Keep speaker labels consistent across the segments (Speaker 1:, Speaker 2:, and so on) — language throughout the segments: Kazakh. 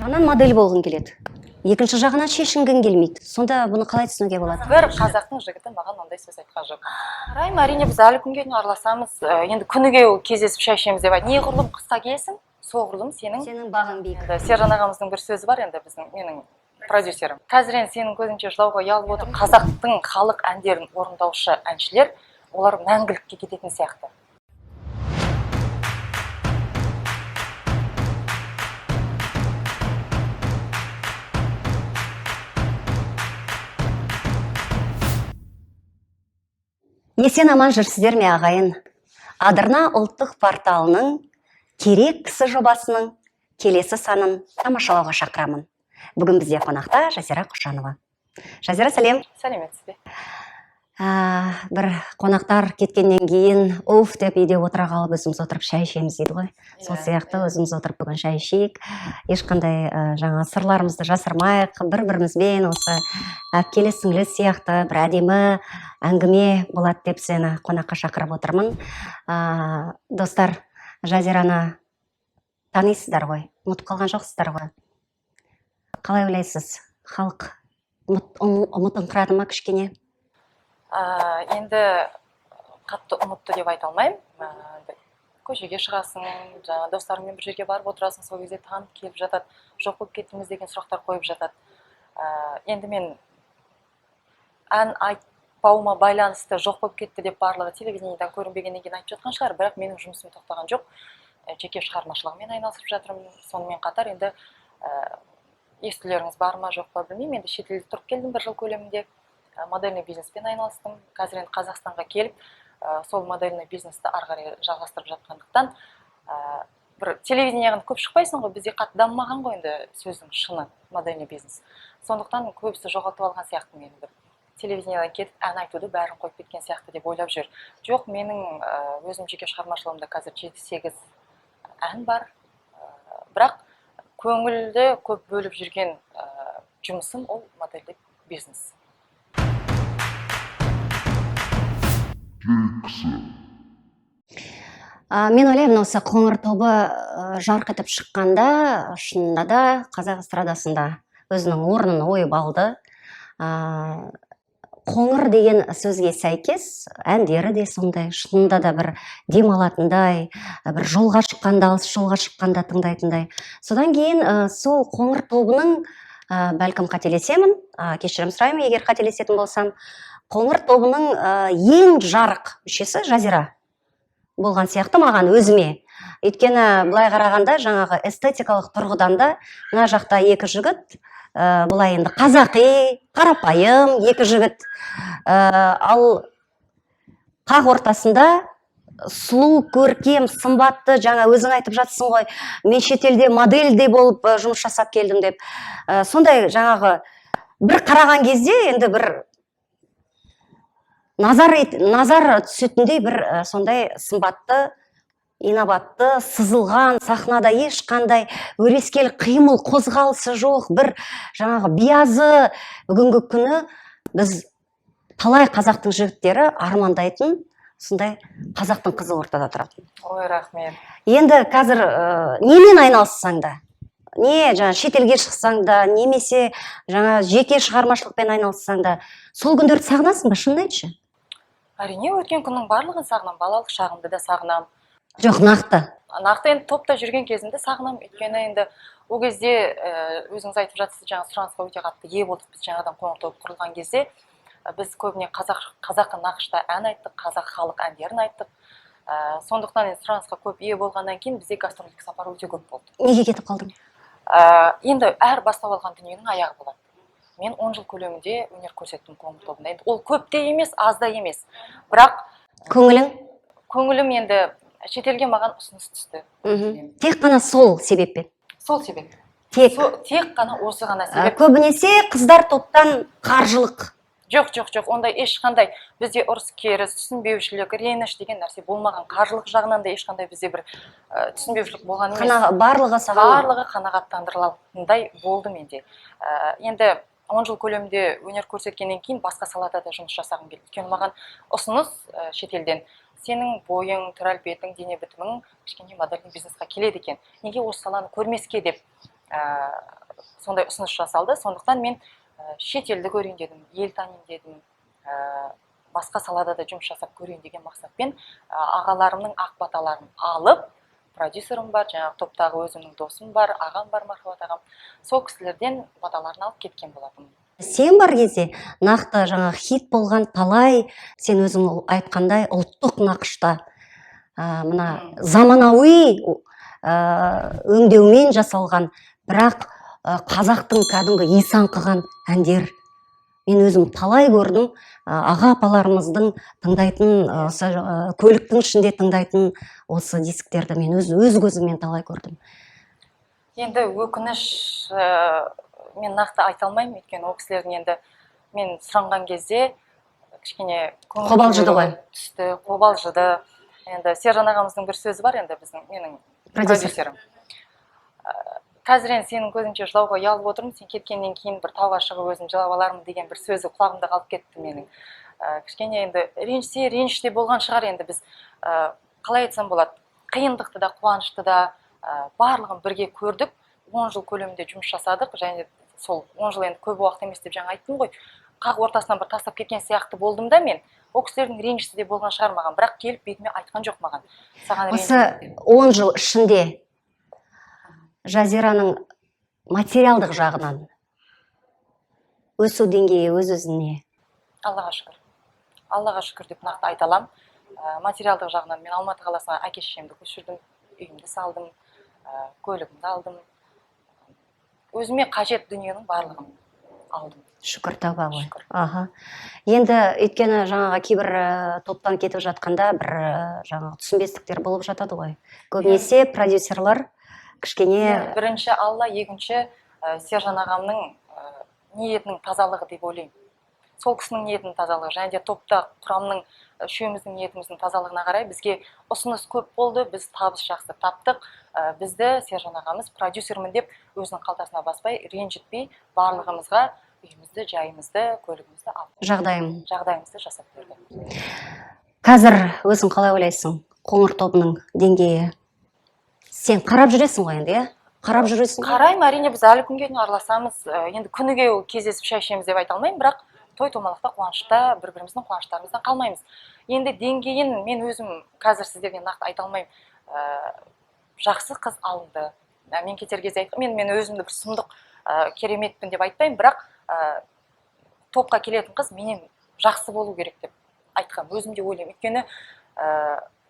Speaker 1: жағынан модель болғың келеді, екінші жағынан шешінгің келмейді. Сонда бұны қалай түсінуге болады?
Speaker 2: Бір қазақтың жігіті маған ондай сөз айтқан жоқ. Райым, әрине біз әлі күнге дейін араласамыз. Енді күніге кездесіп шай ішеміз деп не құрылым қысқа келсін, соғұрлым сенің
Speaker 1: бағың биік.
Speaker 2: Сержан ағамыздың бір сөзі бар, енді менің продюсерім. Қазір енді сенің көзіңше жылауға ұялып отыр. Қазақтың халық әндерін орындаушы әншілер, олар мәңгілікке кететін сияқты.
Speaker 1: Есен аман жүрсіздер ме ағайын? Адырна ұлттық порталының керек кісі жобасының келесі санын тамашалауға шақырамын. Бүгін бізде қонақта Жазира Құшанова. Жазира, сәлем.
Speaker 2: Сәлеметсіз бе?
Speaker 1: Бір қонақтар кеткеннен кейін уф деп үйде отыра қалып өзіміз отырып шай ішеміз дейді ғой. Сол сияқты өзіміз отырып бүгін шай ішейік. Ешқандай жаңа сырларымызды жасырмайық, бір-бірімізбен осы әпкелі сіңлі сияқты бір әдемі әңгіме болады деп сені қонаққа шақырып отырмын. Достар, Жазираны танисыздар ғой, ұмытып қалған жоқсыздар ғой. Қалай ойлайсыз? Халық ұмытыңқырады ма кішкене?
Speaker 2: Енді қатты ұмытты деп айта алмаймын. Көшеге шығасың, достарыңмен бір жерге барып отырасың, сол кезде танып келіп жатады, жоқ болып кеттіңіз деген сұрақтар қойып жатады. Енді мен ән айтпауыма байланысты жоқ болып кетті деп барлығы телевидениедан көрінбегеннен кейін айтып жатқан шығар, бірақ менің жұмысым тоқтаған жоқ. Жеке шығармашылығымен айналысып жатырмын. Сонымен қатар енді естілеріңіз бар ма жоқ па білмеймін. Енді шетелде тұрып келдім бір жыл көлемінде. Модельный бизнеспен айналыстым. Қазір енді Қазақстанға келіп, сол модельный бизнесті ары қарай жалғастырып жатқандықтан, бір телевидениеге көп шықпайсың ғой, бізде қатты дамымаған ғой енді сөздің шыны модельный бизнес. Сондықтан көбісі жоғалтып алған сияқты мені бір телевидениедан кетіп ән айтуды бәрін қойып кеткен сияқты деп ойлап жүр. Жоқ, менің өзім жеке шығармашылығымда қазір 7-8 ән бар. Бірақ көңілді көп бөліп жүрген жұмысым ол модельдік бизнес.
Speaker 1: Мен ойлаймын, осы қоңыр тобы жарқ етіп шыққанда, шынында да қазақ эстрадасында өзінің орнын ойып алды. Қоңыр деген сөзге сәйкес әндері де сондай, шынында да бір демалатындай, бір жолға шыққанда, алыс жолға шыққанда тыңдайтындай. Содан кейін сол қоңыр тобының, бәлкім қателесемін, кешірім сұраймын егер қателесетін болсам, қоңыр тобының ең жарық мүшесі Жазира болған сияқты маған өзіме. Өйткені былай қарағанда жаңағы эстетикалық тұрғыдан да мына жақта екі жігіт, былай енді қазақи, қарапайым екі жігіт, ал қақ ортасында сұлу, көркем, сымбатты, жаңа өзің айтып жатсың ғой, мен шетелде модельдей болып жұмыс жасап келдім деп. Сондай жаңағы бір қараған кезде енді бір назар түсетіндей бір сондай сымбатты, инабатты, сызылған, сахнада ешқандай өрескел қимыл, қозғалысы жоқ, бір жаңағы биязы. Бүгінгі күні біз талай қазақтың жігіттері армандайтын сондай қазақтың қызы ортада тұрады.
Speaker 2: Ой, рахмет.
Speaker 1: Енді қазір немен айналыссаң да, не жаңа шетелге шықсаң да, немесе жаңа жеке шығармашылықпен айналыссаң да, сол күндерді сағынасың ба, шынын айтшы?
Speaker 2: Әрине, өткен күннің барлығын сағынам, балалық шағымды да сағынам.
Speaker 1: Жоқ, нақты.
Speaker 2: Нақты енді топта жүрген кезімді сағынам, өйткені енді ол кезде өзіңіз айтып жатсыз, жаңа сұранысқа өте қатты ие болдық. Біз жаңадан қоңыр тобы құрылған кезде біз көбіне қазақы нақышта ән айттық, қазақ халық әндерін айттық. Сондықтан енді сұранысқа көп ие болғаннан кейін бізде гастрольдік сапар өте көп болды.
Speaker 1: Неге кетіп қалдың?
Speaker 2: Енді әр бастап алған дүниенің аяғы болады. Мен 10 жыл көлемінде өнер көрсеттім қоңыр тобында. Ол көп те емес, аз да емес. Бірақ көңілім енді шетелге маған ұсыныс түсті.
Speaker 1: Тек қана сол себеппен?
Speaker 2: Сол себеп.
Speaker 1: Тек
Speaker 2: қана осы ғана себеп.
Speaker 1: Көбінесе қыздар топтан қаржылық?
Speaker 2: Жоқ, ондай ешқандай бізде ұрыс керіс, түсінбеушілік, реніш деген нәрсе болмаған. Қаржылық жағынан да ешқандай бізде бір түсінбеушілік болған емес. Барлығы қанағаттандырылатындай болды менде. Енді 10 жыл көлемде өнер көрсеткеннен кейін басқа салада да жұмыс жасағым келді. Өйткені маған ұсыныс шетелден, сенің бойың, түр әлпетің, дене бітімің кішкене модельный бизнесқа келеді екен. Неге осы саланы көрмеске деп сондай ұсыныс жасалды. Сондықтан мен шетелді көрейін дедім, ел танайын дедім, басқа салада да жұмыс жасап көрейін деген мақсатпен ағаларымның ақ баталарын алып, продюсерім бар, жаңағы топтағы өзімнің досым бар, ағам бар, Мархабат ағам, сол кісілерден баталарын алып кеткен болатынмын.
Speaker 1: Сен бар кезде нақты жаңа хит болған талай, сен өзің айтқандай ұлттық нақышта мына заманауи өңдеумен жасалған, бірақ қазақтың кәдімгі иісі аңқыған әндер мен өзім талай көрдім. Аға апаларымыздың тыңдайтын, көліктің ішінде тыңдайтын осы дисктерді мен өз көзіммен талай көрдім.
Speaker 2: Енді өкініш, мен нақты айта алмаймын, өйткені ол кісілердің енді мен сұранған кезде кішкене
Speaker 1: қобалжыды ғой.
Speaker 2: Түсті, қобалжыды. Енді Сержан ағамыздың бір сөзі бар, енді менің продюсерім. Қазір енді сенің көзінше жылауға ұялып отырмын, сен кеткеннен кейін бір тауға шығып өзім жылап алармын деген бір сөзі құлағымда қалып кетті менің. Кішкене енді реніште болған шығар. Енді біз қалай айтсам болады, қиындықты да, қуанышты да барлығын бірге көрдік. 10 жыл көлемінде жұмыс жасадық, және сол 10 жыл енді көп уақыт емес деп жаңа айттым ғой. Қақ ортасынан бір тастап кеткен сияқты болдым да мен. Ол кісілердің реніші де болған шығар маған, бірақ келіп бетіме айтқан жоқ маған.
Speaker 1: Осы 10 жыл ішінде Жазираның материалдық жағынан өсу деңгейі өз-өзіне?
Speaker 2: Аллаға шүкір. Аллаға шүкір деп нақты айта аламын. Материалдық жағынан мен Алматы қаласына әке-шешемді көшірдім, үйімді салдым, көлігімді алдым. Өзіме қажет дүниенің барлығын алдым.
Speaker 1: Шүкір тауба ғой. Аха. Енді өйткені жаңағы кейбір топтан кетіп жатқанда бір жаңағы түсінбестіктер болып жатады ғой. Көбінесе продюсерлар кішкене...
Speaker 2: Бірінші Алла, екінші Сержан ағамның ниетінің тазалығы деп ойлаймын. Сол кісінің ниетінің тазалығы, және де топта құрамның үшеуміздің ниетіміздің тазалығына қарай бізге ұсыныс көп болды, біз табыс жақсы таптық. Бізді Сержан ағамыз продюсермін деп өзінің қалтасына баспай, ренжітпей, барлығымызға үйімізді, жайымызды, көлігімізді алып, жағдайымызды жасап берді.
Speaker 1: Қазір өзің қалай ойлайсың, Қоңыр тобының деңгейі? Сен қарап жүресің ғой енді, қарап жүресің?
Speaker 2: Қараймын, әрине, біз әлі күнге дейін араласамыз. Енді күніге кездесіп шай ішеміз деп айта алмаймын, бірақ той-томалақта, қуанышта бір-біріміздің қуаныштарымыздан қалмаймыз. Енді деңгейін мен өзім қазір сіздерге нақты айта алмаймын. Жақсы қыз алынды. Мен кетер кезде айттым, мен өзімді бір сұмдық кереметпін деп айтпаймын, бірақ топқа келетін қыз менен жақсы болу керек деп айтқам. Өзім де ойлаймын. Өйткені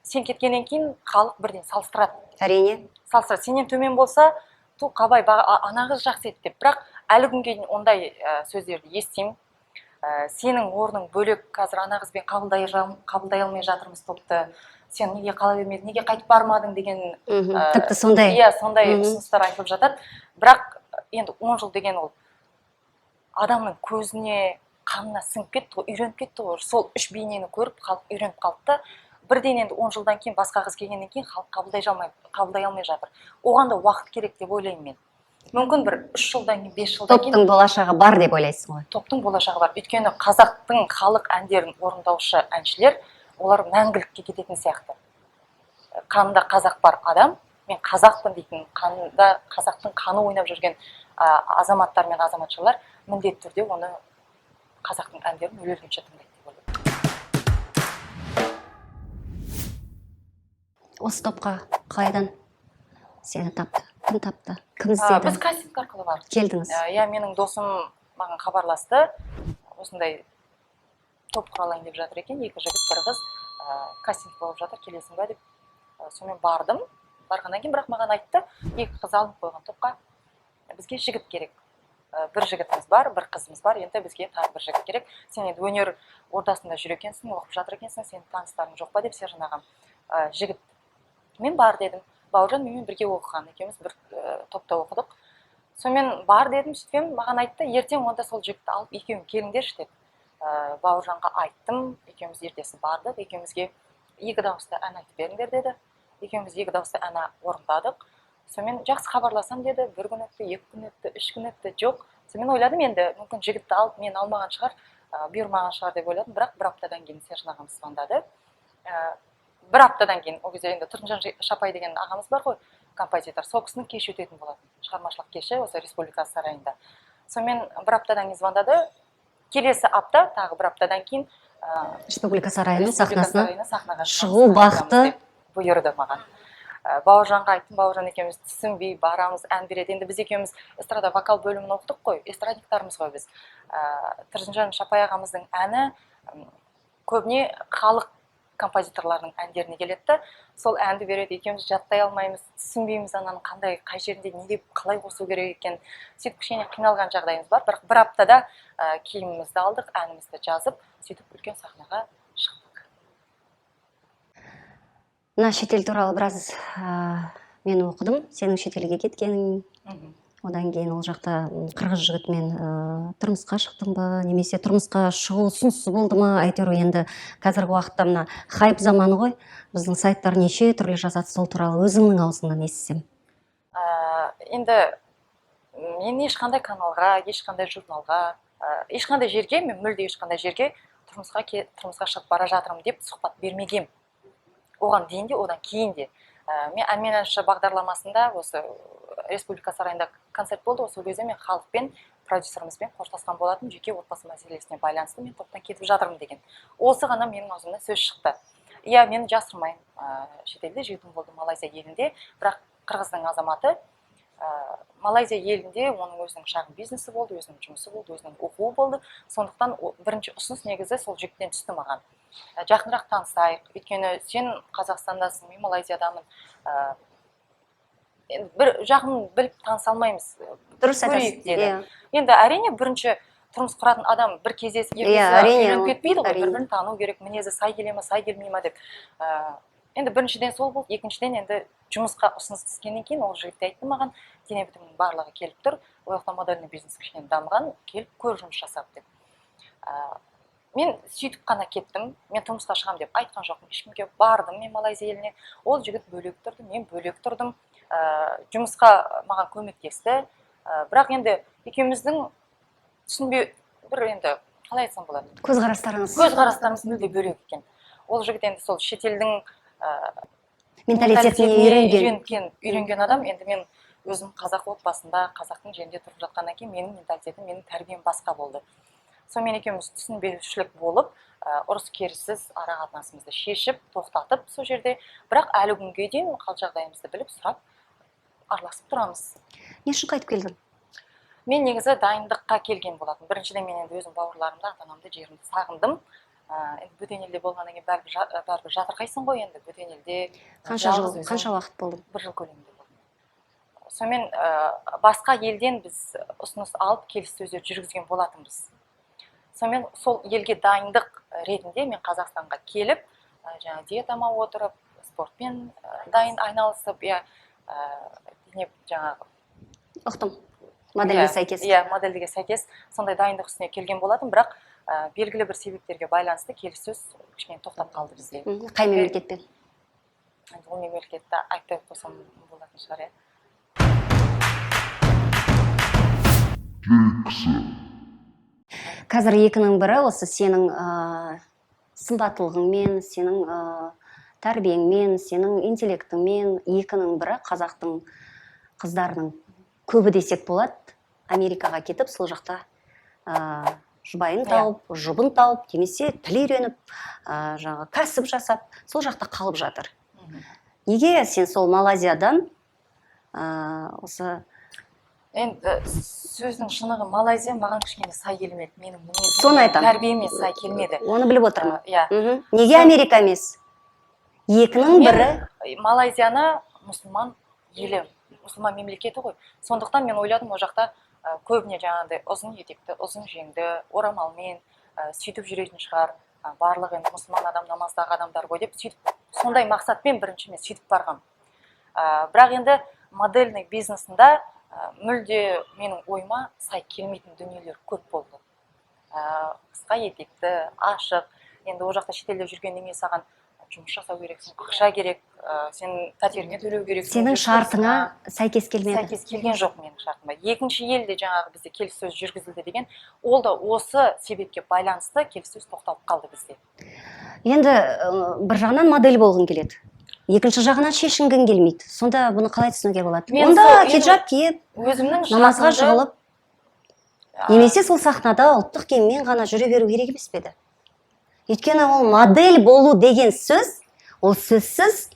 Speaker 2: сен кеткеннен кейін халық бірден салыстырады.
Speaker 1: Әрине.
Speaker 2: Салыстырады. Сенен төмен болса, қабай, ана қыз жақсы еді деп. Бірақ әлі күнге дейін ондай сөздерді естимін. Сенің орның бөлек, қазір ана қызбен қабылдай алмай жатырмыз топты. Сен неге қала бермедің, неге қайтып бармадың деген
Speaker 1: тіпті сондай.
Speaker 2: Иә, сондай ұсыныстар айтылып жатады. Бірақ енді 10 жыл деген ол адамның көзіне, қанына сіңіп кетті, үйреніп кетті ғой. Сол үш бейнені көріп, халық үйреніп қалды. Бірден енді 10 жылдан кейін, басқа қыз келгеннен кейін халық қабылдай алмай жатыр. Оған да уақыт керек деп ойлаймын мен. Мүмкін бір 3 жылдан кейін, 5 жылдан кейін
Speaker 1: топтың болашағы бар деп ойлайсың ғой.
Speaker 2: Топтың болашағы бар. Өйткені қазақтың халық әндерін орындаушы әншілер, олар мәңгілікке кететін сияқты. Қанында қазақ бар адам, мен қазақпын дейтін, қанында қазақтың қаны ойнап жүрген азаматтар мен азаматшалар міндетті түрде оны қазақтың әндерін өле-өлгенше тыңдайды деп ойлаймын.
Speaker 1: Осы топқа қайдан сені тапты? Кім тапты? Кім іздеді?
Speaker 2: Біз кастинг арқылы бардық.
Speaker 1: Келдіңіз?
Speaker 2: Иә, менің досым маған хабарласты. Осындай топ құралайын деп жатыр екен. Екі жігіт, бір қыз кастинг болып жатыр, келесің бе деп. Сонымен бардым. Барғаннан кейін бірақ маған айтты, екі қыз алынып қойған топқа. Бізге жігіт керек. Бір жігітіміз бар, бір қызымыз бар. Енді бізге тағы бір жігіт керек. Сен енді өнер ордасында жүр екенсің, оқып жатыр екенсің, сенің таныстарың жоқ па деп Сержан ағам. Жігіт. Мен бар дедім. Бауыржан менімен бірге оқыған, екеуміз бір топта оқыдық. Сонымен бар дедім, сөйтсем маған айтты, ертең онда сол жігітті алып екеуің келіңдерші деп. Бауыржанға айттым, екеуміз ертесі бардық, екеумізге екі дауысты ән айтып беріңдер деді. Екеуміз екі дауысты ән орындадық. Сонымен жақсы хабарласам деді, бір күн өтті, екі күн өтті, үш күн өтті, жоқ. Сонымен ойладым, енді мүмкін жігітті алып мен алмаған шығар, бұйырмаған шығар деп ойладым, бірақ бір аптадан кейін Сержан ағамыз звондады. Бір аптадан кейін, ол кезде енді Тұрсынжан Шапай деген ағамыз бар ғой, композитор. Сол кісінің кеші өтетін болатын. Шығармашылық кеші осы Республика сарайында. Сонымен бір аптадан кейін звондады. Келесі апта тағы бір аптадан кейін
Speaker 1: Республика сарайының
Speaker 2: сахнаға
Speaker 1: шығу бақыты
Speaker 2: бұйырды маған. Бауыржанға айттым, Бауыржан екеуміз түсінбей барамыз, ән береді. Енді біз екеуміз эстрада вокал бөлімін оқыдық қой, эстрадниктармыз ғой біз. Тұрсынжан Шапай ағамыздың әні көбіне халық композиторларының әндеріне келеді. Сол әнді береді, екеуміз жаттай алмаймыз, түсінбейміз ананың қандай, қай жерінде не деп қалай қосу керек екен. Сөйтіп кішкене қиналған жағдайымыз бар. Бірақ бір аптада киімімізді алдық, әнімізді жазып, сөйтіп үлкен сахнаға шықтық.
Speaker 1: Мына шетел туралы біраз мен оқыдым, сенің шетелге кеткенің. Одан кейін ол жақта қырғыз жігітімен тұрмысқа шықтың ба, немесе тұрмысқа шығу ұсынысы болды ма? Әйтеуір енді қазіргі уақытта мына хайп заманы ғой. Біздің сайттар неше түрлі жазады, сол туралы өзіңнің аузыңнан естісем.
Speaker 2: Енді мен ешқандай каналға, ешқандай журналға, ешқандай жерге, мен мүлде ешқандай жерге тұрмысқа шығып бара жатырмын деп сұхбат бермегем. Оған дейін де, одан кейін де. Мен әнмен әнші бағдарламасында осы Республика сарайында концерт болды. Осы кезде мен халықпен, продюсерімізбен қоштасқан болатын, жеке отбасы мәселесіне байланысты мен топтан кетіп жатырмын деген. Осы ғана менің аузымнан сөз шықты. Иә, мен жасырмаймын, шетелде жетім болдым Малайзия елінде, бірақ қырғыздың азаматы Малайзия елінде оның өзінің шағын бизнесі болды, өзінің жұмысы болды, өзінің оқуы болды. Сондықтан бірінші ұсыныс негізі сол жігіттен түсті маған. Жақынырақ танысайық, өйткені сен Қазақстандасың, мен Малайзиядамын. Бір жағын біліп таныса алмаймыз.
Speaker 1: Дұрыс айтасыз.
Speaker 2: Енді әрине бірінші тұрмыс құратын адам бір кездесіп үйреніп кетпейді ғой, бір-бірін тану керек, мінезі сай келе ме, сай келмей ме деп. Енді біріншіден сол болды, екіншіден енді жұмысқа ұсыныс түскеннен кейін ол жігітте айтты маған, дене бітімінің барлығы келіп тұр, ол жақта модельный бизнес кішкене дамыған, келіп көр жұмыс жасап деп. Мен сөйтіп қана кеттім, мен тұрмысқа шығам деп айтқан жоқпын, ешкімге бардым мен Малайзия еліне. Ол жігіт бөлек тұрды, мен бөлек тұрдым. Жұмысқа маған көмектесті. Бірақ енді екеуміздің түсінбеу бір енді қалай айтсам болады? Көзқарастарымыз мүлде бөлек екен. Ол жігіт енді сол шетелдің менталитетіне үйренген адам. Енді мен өзім қазақ отбасында, қазақтың жерінде тұрып жатқаннан кейін менің менталитетім, менің тәрбием басқа болды. Сонымен екеуміз түсінбеушілік болып, ұрыс керіссіз ара қатынасымызды шешіп, тоқтатып сол жерде, бірақ әлі күнге дейін қал жағдайымызды біліп, сұрап, араласып тұрамыз.
Speaker 1: Не үшін қайтып келдің?
Speaker 2: Мен негізі дайындыққа келген болатын. Біріншіден мен енді өзім бауырларымды, ата-анамды, жерімді сағындым. Бөтен елде болғаннан кейін бәрібір жатырқайсың ғой енді бөтен елде.
Speaker 1: Қанша уақыт болды?
Speaker 2: 1 жыл көлемінде болдым. Сонымен басқа елден біз ұсыныс алып келіссөздер жүргізген болатынбыз. Сонымен сол елге дайындық ретінде мен Қазақстанға келіп, жаңа диетама отырып, спортпен дайын айналысып, жаңағы
Speaker 1: ұқтым. Модельге сәйкес.
Speaker 2: Модельге сәйкес сондай дайындық үстіне келген болатын, бірақ белгілі бір себептерге байланысты келіссөз кішкене тоқтап қалды бізде.
Speaker 1: Қай мемлекетпен?
Speaker 2: Ол мемлекетті айтпай қойсам болатын шығар,
Speaker 1: Қазір екінің бірі осы сенің сымбаттылығыңмен, сенің тәрбиеңмен, сенің интеллектіңмен, екінің бірі қазақтың қыздарының көбі десек болады, Америкаға кетіп, сол жақта жұбайын тауып, жұбын тауып, немесе тіл үйреніп, кәсіп жасап, сол жақта қалып жатыр. Неге сен сол Малайзиядан осы...
Speaker 2: Енді сөздің шынығы Малайзия маған кішкене сай келмеді. Менің мінезім, тәрбиеме сай келмеді.
Speaker 1: Оны біліп отырмын. Неге Америка емес? Екінің бірі...
Speaker 2: Малайзияны мұсылман елі, мұсылман мемлекеті ғой. Сондықтан мен ойладым, о жақта көбіне жаңағыдай ұзын етекті, ұзын жеңді, орамалмен сөйтіп жүретін шығар. Барлығы енді мұсылман адам, намаздағы адамдар ғой деп сөйтіп, сондай мақсатпен бірінші мен сөйтіп барғам. Бірақ енді модельный бизнесінде мүлде менің ойыма сай келмейтін дүниелер көп болды. Қысқа етекті, ашық, енді о жақта шетелде жүргеннен кейін саған жұмыс жасау керексің, ақша керек, сен пәтеріңе төлеу керексің.
Speaker 1: Сенің шартыңа сәйкес келмеді?
Speaker 2: Сәйкес келген жоқ менің шартыма. Екінші елде жаңағы бізде келіссөз жүргізілді деген, ол да осы себепке байланысты келіссөз тоқталып қалды бізде.
Speaker 1: Енді бір жағынан модель болғың келеді. екінші жағынан шешінгің келмейді. Сонда бұны қалай түсінуге болады?
Speaker 2: Мен
Speaker 1: Онда
Speaker 2: сол
Speaker 1: хиджаб киіп,
Speaker 2: өзімнің
Speaker 1: намазға
Speaker 2: жасымды-
Speaker 1: жығылып, немесе сол сахнада ұлттық киіммен ғана жүре беру керек емес пе еді? Өйткені ол модель болу деген сөз, ол сөзсіз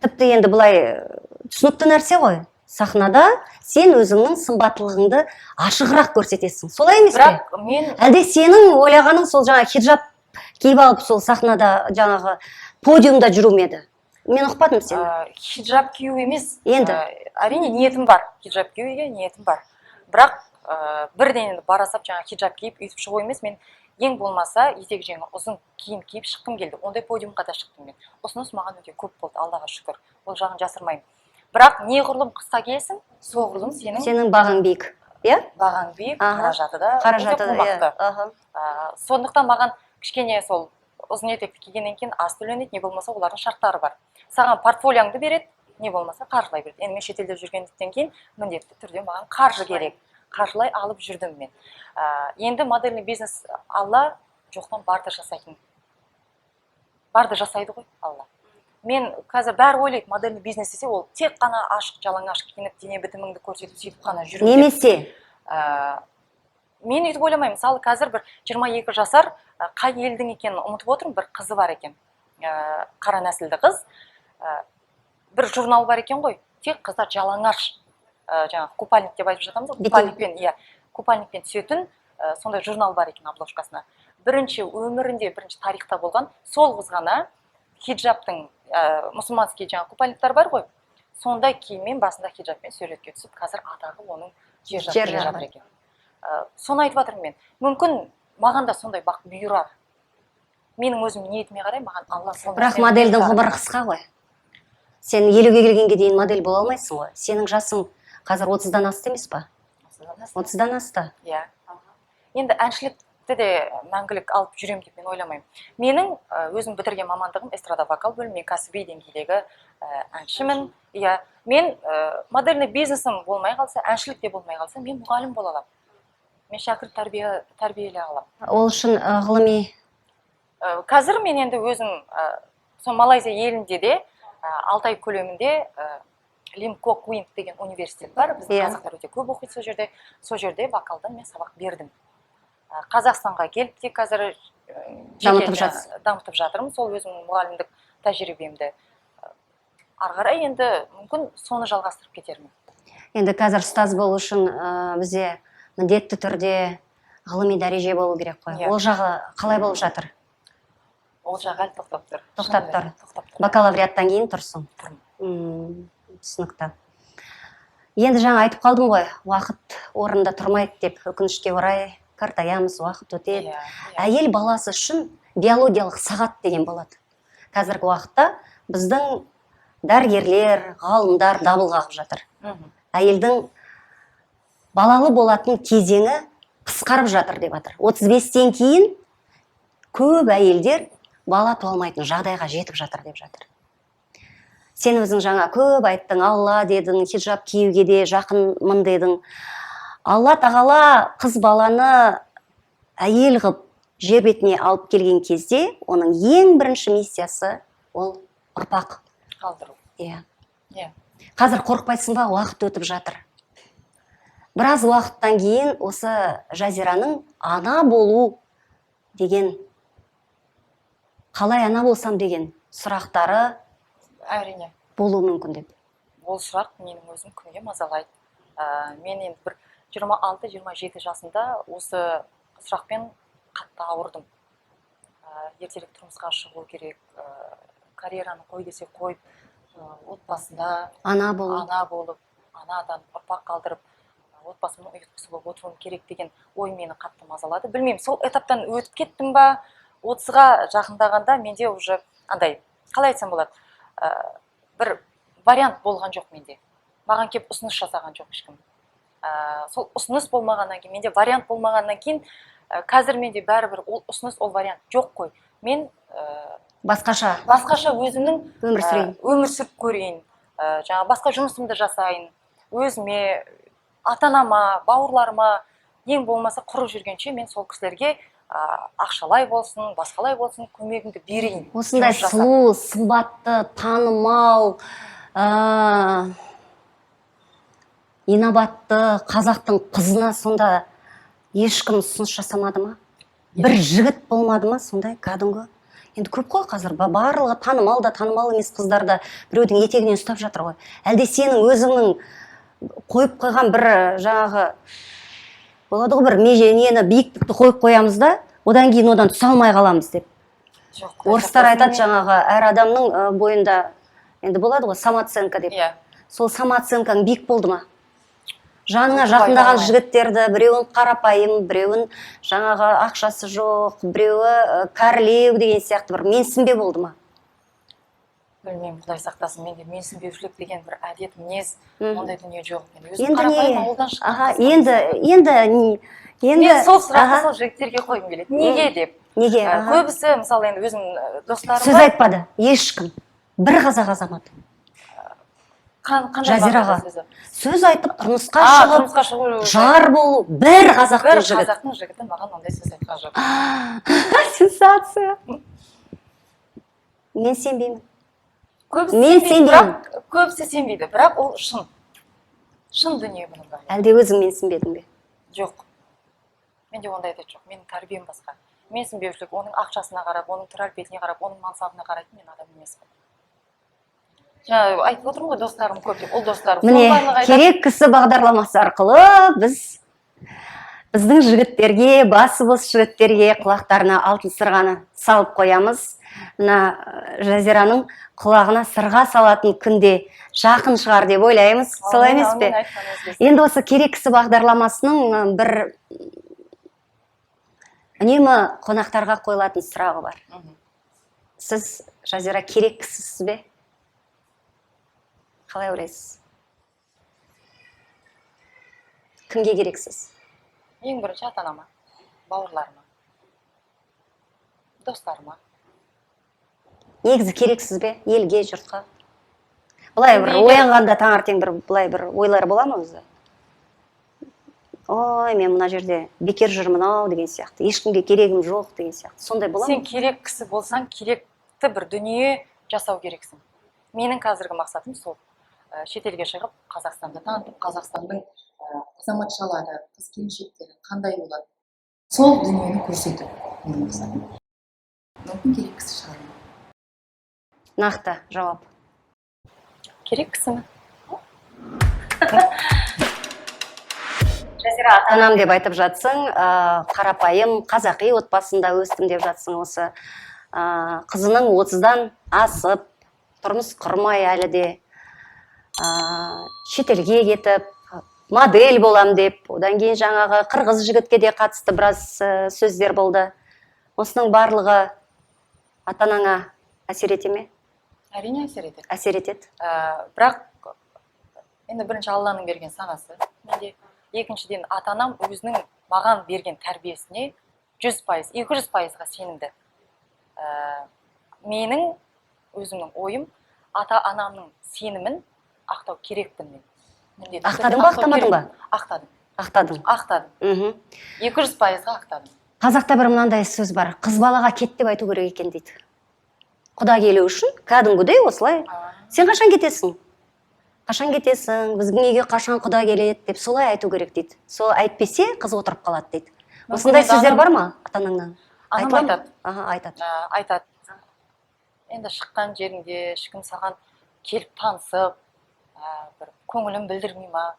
Speaker 1: тіпті енді былай түсінікті нәрсе ғой. Сахнада сен өзіңнің сымбаттылығыңды ашығырақ көрсетесің. Солай емес пе?
Speaker 2: бірақ мен
Speaker 1: Әлде сенің ойлағаның сол жаңа хиджаб киіп алып сол сахнада жаңағы подиумда жүру ме еді? Мен ұқпадым сені.
Speaker 2: хиджаб кию емес.
Speaker 1: Енді?
Speaker 2: Әрине ниетім бар. Хиджаб киюге ниетім бар. Бірақ бірден енді бара сап жаңа хиджаб киіп өйтіп шығу емес. Мен ең болмаса етек жеңі ұзын киім киіп шыққым келді. Ондай подиумға да шықтым мен. Ұсыныс маған өте көп болды, Аллаға шүкір. Ол жағын жасырмаймын. Бірақ неғұрлым қысқа киесің, соғұрлым
Speaker 1: Сенің бағың биік, иә?
Speaker 2: бағаң биік,
Speaker 1: Аха.
Speaker 2: қаражаты да
Speaker 1: Қаражаты
Speaker 2: өте
Speaker 1: да, иә.
Speaker 2: қомақты.
Speaker 1: Аха.
Speaker 2: Сондықтан маған кішкене сол ұзын етекті кигеннен кейін аз төленеді, не болмаса олардың шарттары бар. Саған портфолияңды береді, не болмаса қаржылай береді. Енді мен шетелде жүргендіктен кейін міндетті түрде маған қаржы керек. Қаржылай алып жүрдім мен. Енді модельный бизнес Алла жоқтан барды жасайтын. Барды жасайды ғой Алла. Мен қазір бәрі ойлайды, модельный бизнес десе ол тек қана ашық жалаңаш киініп, дене бітіміңді көрсетіп сөйтіп қана жүру.
Speaker 1: Немесе
Speaker 2: Мен өйтіп ойламаймын. Мысалы қазір бір 22 жасар қай елдің екенін ұмытып отырмын, бір қызы бар екен. Қара нәсілді қыз. Бір журнал бар екен ғой. Тек қыздар жалаңаш, жаңағы купальник деп айтып жатамыз ғой. Купальникпен, иә, купальникпен түсетін сондай журнал бар екен обложкасына. Бірінші өмірінде, бірінші тарихта болған сол қыз ғана хиджабтың мұсылманский жаңағы купальниктар бар ғой. Сондай киіммен басында хиджабпен суретке түсіп, қазір атағы оның жер жақтырып жатыр екен. Соны айтып жатырмын мен. Мүмкін маған да сондай бақ бұйырар. Менің өзім ниетіме қарай, маған Алла сондай.
Speaker 1: бірақ модельдің ғұмыры қысқа ғой. Сен 50-ге келгенге дейін модель бола алмайсың ғой. Сенің жасың қазір 30-дан асты емес па? 30-дан асты.
Speaker 2: Иә. Енді әншілікті де мәңгілік алып жүрем деп мен ойламаймын. Менің өзім бітірген мамандығым эстрада вокал бөлімі, мен кәсіби деңгейдегі әншімін. Иә, мен модельный бизнесім болмай қалса, әншілік те болмай қалса, мен мұғалім бола аламын. Мен шәкірт тәрбиелей аламын.
Speaker 1: Ол үшін ғылыми.
Speaker 2: Қазір мен енді өзім сол Малайзия елінде де 6 ай көлемінде Лимко Куинт деген университет бар. Біздің қазақтар өте көп оқиды сол жерде. Сол жерде вокалдан мен сабақ бердім. Қазақстанға келіп те қазір дамытып жатырмын. Сол өзімнің мұғалімдік тәжірибемді. Ары қарай енді мүмкін соны жалғастырып кетермін.
Speaker 1: Енді қазір ұстаз болу үшін бізде міндетті түрде ғылыми дәреже болу керек қой. Ол жағы қалай болып жатыр?
Speaker 2: Ол жағы әлі тоқтап тұр.
Speaker 1: Тоқтап тұр. Бакалавриаттан кейін тұрсың. Түсінікті. Енді жаңа айтып қалдым ғой, уақыт орында тұрмайды деп, өкінішке орай қартаямыз, уақыт өтеді. Әйел баласы үшін биологиялық сағат деген болады. Қазіргі уақытта біздің дәрігерлер, ғалымдар дабыл қағып жатыр. Әйелдің балалы болатын кезеңі қысқарып жатыр деп жатыр. 35-тен кейін көп әйелдер бала туалмайтын жағдайға жетіп жатыр деп жатыр. Сен өзің жаңа көп айттың, Алла дедің, хиджаб киюге де жақынмын дедің. Алла тағала қыз баланы әйел қып жер бетіне алып келген кезде, оның ең бірінші миссиясы ол ұрпақ
Speaker 2: қалдыру.
Speaker 1: Иә. Қазір қорықпайсың ба, уақыт өтіп жатыр. Біраз уақыттан кейін осы Жазираның ана болу деген, қалай ана болсам деген сұрақтары
Speaker 2: әрине
Speaker 1: болуы мүмкін деп.
Speaker 2: Ол сұрақ менің өзім күнге мазалайды. Мен енді бір 26-27 жасында осы сұрақпен қатты ауырдым. Ертерек тұрмысқа шығу керек, карьераны қой десе қойып, отбасында ана болып, анадан ұрпақ қалдырып, отбасымның ұйытқысы болып отыруым керек деген ой мені қатты мазалады. Білмеймін, сол этаптан өтіп кеттім ба, 30-ға жақындағанда менде уже андай, қалай айтсам болады, бір вариант болған жоқ менде. Маған кеп ұсыныс жасаған жоқ ешкім. Сол ұсыныс болмағаннан кейін, менде вариант болмағаннан кейін, қазір менде бәрібір ол ұсыныс, ол вариант жоқ қой. Мен басқаша өзімнің өмір сүріп көрейін, басқа жұмысымды жасайын, өзіме, ата-анама, бауырларыма, ең болмаса құрып жүргенше мен сол кісілерге ақшалай болсын, басқалай болсын, көмегімді берейін.
Speaker 1: Осындай
Speaker 2: жұмыс жасап.
Speaker 1: сұлу, сымбатты, танымал, инабатты қазақтың қызына сонда ешкім ұсыныс жасамады ма? Бір жігіт болмады ма сондай кәдімгі? Енді көп қой қазір, барлығы танымал да, танымал емес қыздар да біреудің етегінен ұстап жатыр ғой. Әлде сенің өзіңнің қойып қойған бір жаңағы болады ғой, бір нені биіктікті қойып қоямыз да, одан кейін одан түсе алмай қаламыз деп. Орыстар айтады жаңағы әр адамның бойында енді болады ғой самооценка деп. Сол самооценкаң биік болды ма? Жаныңа жақындаған жігіттерді, біреуін қарапайым, біреуін жаңағы ақшасы жоқ, біреуі кәрілеу деген сияқты бір менсінбе болды ма?
Speaker 2: Білмеймін, Құдай сақтасын, менде менсінбеушілік деген бір әдет, мінез, ондай дүние жоқ.
Speaker 1: Енді
Speaker 2: сол сұрақты сол жігіттерге қойғым келеді. Неге деп?
Speaker 1: Неге?
Speaker 2: Көбісі, мысалы енді өзім достарым
Speaker 1: сөз айтпады, ешкім. Bir қазақ азаматы. Жазираға сөз айтып тұрмысқа шығып, жар болу, бір қазақтың жігіті.
Speaker 2: Бір қазақтың жігіті маған ондай сөз айтқан жоқ.
Speaker 1: Сенсация. Мен сенбеймін.
Speaker 2: Көбісі сенбейді, бірақ ол шын. Шын дүние бұның бәрі.
Speaker 1: Әлде өзің менсінбедің бе?
Speaker 2: Жоқ. Менде ондай да жоқ. Менің тәрбием басқа. Менсінбеушілік, оның ақшасына қарап, оның түр-әлпетіне қарап, оның мансабына қарайтын мен адам емеспін. Жаңа айтып отырмын ғой, достарым көп деп, ол достарым.
Speaker 1: Міне, керек кісі бағдарламасы арқылы біздің жігіттерге, басы бос жігіттерге құлақтарына алтын сырғаны салып қоямыз. Мына Жазираның құлағына сырға салатын күнде жақын шығар деп ойлаймыз. Солай емес пе? Енді осы керек кісі бағдарламасының бір үнемі қонақтарға қойылатын сұрағы бар. Сіз, Жазира, керек кісісіз бе? Қалай ойлайсыз? Кімге керексіз?
Speaker 2: Ең бірінші ата-анама, бауырларыма, достарыма.
Speaker 1: Негізі керексіз бе? Елге, жұртқа? Бұлай бір оянғанда таңертең бұлай бір ойлар бола ма өзі? Ой, мен мына жерде бекер жүрмін ау деген сияқты. Ешкімге керегім жоқ деген сияқты. Сондай бола ма?
Speaker 2: Сен керек кісі болсаң, керекті бір дүние жасау керексің. Менің қазіргі мақсатым сол. Шетелге шығып, Қазақстанды танытып, Қазақстанның азаматшалары, қыз-келіншектері қандай болады. Сол дүниені көрсету менің мақсатым. Мүмкін керек кісі шығармын.
Speaker 1: Нақты жауап.
Speaker 2: Керек кісімін.
Speaker 1: Жазира, ата-анам деп айтып жатсың, қарапайым, қазақи отбасында өстім деп жатсың. Осы қызының 30-дан асып, тұрмыс құрмай әлі де шетелге кетіп, модель болам деп, одан кейін жаңағы қырғыз жігітке де қатысты біраз сөздер болды. Осының барлығы ата-анаңа әсер ете ме?
Speaker 2: Әрине әсер етеді.
Speaker 1: Әсер етеді.
Speaker 2: Бірақ енді бірінші Алланың берген санасы менде, екіншіден ата-анам өзінің маған берген тәрбиесіне 100%, 200%-ға сенімді. Менің өзімнің ойым, ата-анамның сенімін ақтау керекпін мен.
Speaker 1: Ақтадың ба, ақтамадың ба?
Speaker 2: Ақтадым.
Speaker 1: Ақтадың.
Speaker 2: 200%-ға ақтадым.
Speaker 1: Қазақта бір мынандай сөз бар. Қыз балаға кет деп айту керек екен дейді. Құда келу үшін кәдімгідей осылай. Сен қашан кетесің? Қашан кетесің? Біздің үйге қашан құда келеді деп солай айту керек дейді. Сол айтпесе қыз отырып қалады дейді. Осындай сөздер бар ма ата-анаңнан?
Speaker 2: Анам айтады.
Speaker 1: Айтады.
Speaker 2: Енді шыққан жеріңде ешкім саған келіп танысып, бір көңілін білдірмей ма?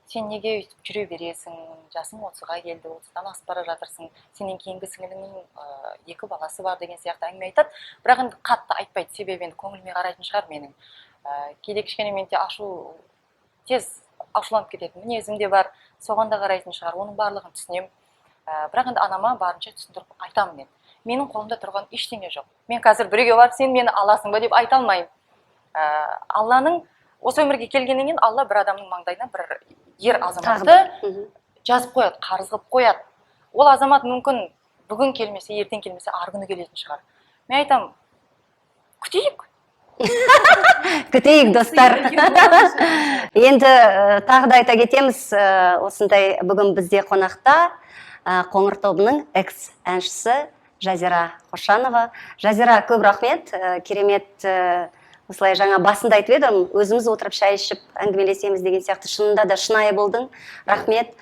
Speaker 2: Сен неге өйтіп жүре бересің? Жасың 30-ға келді, 30-дан асып бара жатырсың. Сенен кейінгі сіңіліңнің 2 баласы бар деген сияқты әңгіме айтады. Бірақ енді қатты айтпайды, себебі енді көңіліме қарайтын шығар менің. Кейде кішкене менде тез ашуланып кететін мінезім де бар, соған да қарайтын шығар. Оның барлығын түсінемін. Бірақ енді анама барынша түсіндіріп айтамын мен. Менің қолымда тұрған ештеңе жоқ. Мен қазір біреуге барып, сен мені аласың ба деп айта алмаймын. Алланың осы өмірге келгеннен кейін Алла бір адамның маңдайына бір ер азаматты жазып қояды, қарыз қылып қояды. Ол азамат мүмкін бүгін келмесе, ертең келмесе, арғы күні келетін шығар. Мен айтам, күтейік.
Speaker 1: Күтейік, достар. Енді тағы да айта кетеміз, осындай бүгін бізде қонақта қоңыр тобының экс әншісі Жазира Қошанова. Жазира, көп рахмет. Керемет, осылай жаңа басында айтып едім, өзіміз отырып шай ішіп әңгімелесеміз деген сияқты, шынында да шынайы болдың. Рахмет.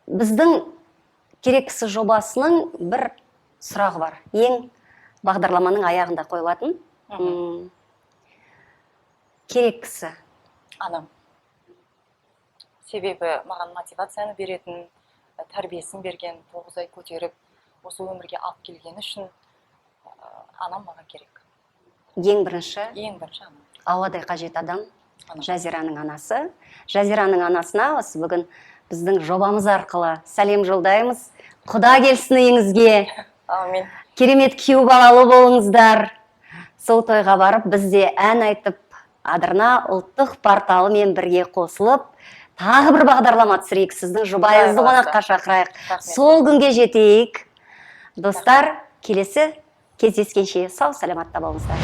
Speaker 1: Біздің керек кісі жобасының бір сұрағы бар. Ең бағдарламаның аяғында қойылатын. Керек кісі.
Speaker 2: Анам. Себебі маған мотивацияны беретін, тәрбиесін берген, 9 ай көтеріп, осы өмірге алып келген үшін анам маған керек.
Speaker 1: Ең бірінші
Speaker 2: анам.
Speaker 1: ауадай қажет адам Жазираның анасы. Жазираның анасына осы бүгін біздің жобамыз арқылы сәлем жолдаймыз. Құда келсін үйіңізге.
Speaker 2: Амин.
Speaker 1: Керемет күйеу балалы болыңыздар. Сол тойға барып бізде ән айтып, Адырна ұлттық порталымен бірге қосылып, тағы бір бағдарлама түсірейік, сіздің жұбайыңызды қонаққа шақырайық. Сол күнге жетейік. Достар, келесі кездескенше сау саламатта болыңыздар.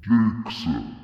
Speaker 3: Керек кісі.